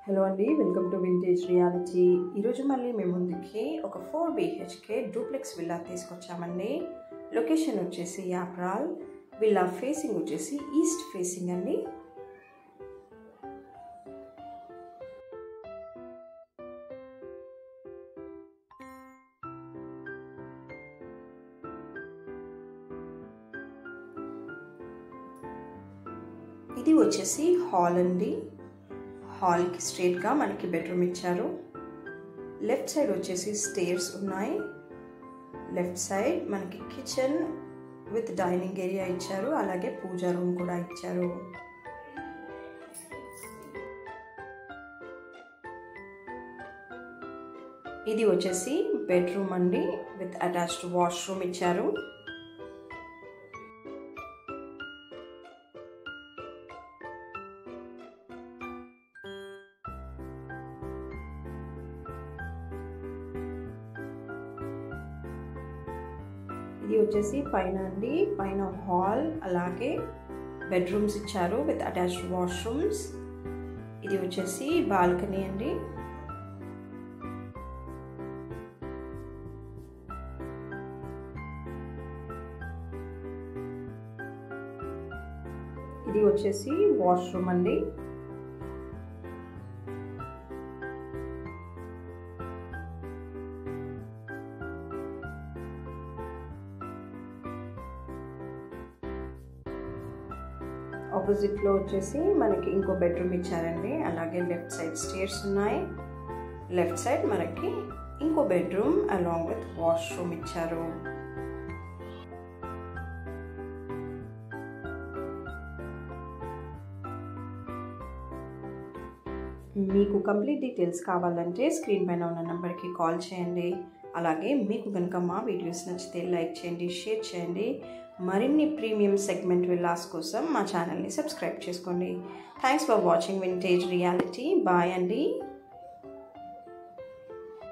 Hello అండి, welcome to vintage reality. ఈరోజు మళ్ళీ మేము ముందుకి ఒక 4 BHK డూప్లెక్స్ విల్లా తీసుకొచ్చామండి. లొకేషన్ వచ్చేసి యాప్రాల్. విల్లా ఫేసింగ్ వచ్చేసి ఈస్ట్ ఫేసింగ్ అండి. ఇది వచ్చేసి హాల్ అండి. హాల్కి స్ట్రేట్గా మనకి బెడ్రూమ్ ఇచ్చారు. లెఫ్ట్ సైడ్ వచ్చేసి స్టేర్స్ ఉన్నాయి. లెఫ్ట్ సైడ్ మనకి కిచెన్ విత్ డైనింగ్ ఏరియా ఇచ్చారు, అలాగే పూజా రూమ్ కూడా ఇచ్చారు. ఇది వచ్చేసి బెడ్రూమ్ అండి, విత్ అటాచ్డ్ వాష్రూమ్ ఇచ్చారు. ఇది వచ్చేసి పైన అండి, పైన హాల్ అలాగే బెడ్రూమ్స్ ఇచ్చారు విత్ అటాచ్డ్ వాష్రూమ్స్. ఇది వచ్చేసి బాల్కనీ అండి. ఇది వచ్చేసి వాష్రూమ్ అండి. ఆపోజిట్లో వచ్చేసి మనకి ఇంకో బెడ్రూమ్ ఇచ్చారండి, అలాగే లెఫ్ట్ సైడ్ స్టేర్స్ ఉన్నాయి. లెఫ్ట్ సైడ్ మనకి ఇంకో బెడ్రూమ్ అలాంగ్ విత్ వాష్రూమ్ ఇచ్చారు. మీకు కంప్లీట్ డీటెయిల్స్ కావాలంటే స్క్రీన్ పైన ఉన్న నెంబర్కి కాల్ చేయండి. అలాగే మీకు కనుక మా వీడియోస్ నచ్చితే లైక్ చేయండి, షేర్ చేయండి. మరిన్ని ప్రీమియం సెగ్మెంట్ విల్లాస్ కోసం మా ఛానల్ని సబ్స్క్రైబ్ చేసుకోండి. Thanks for watching Vintage Reality. Bye అండి.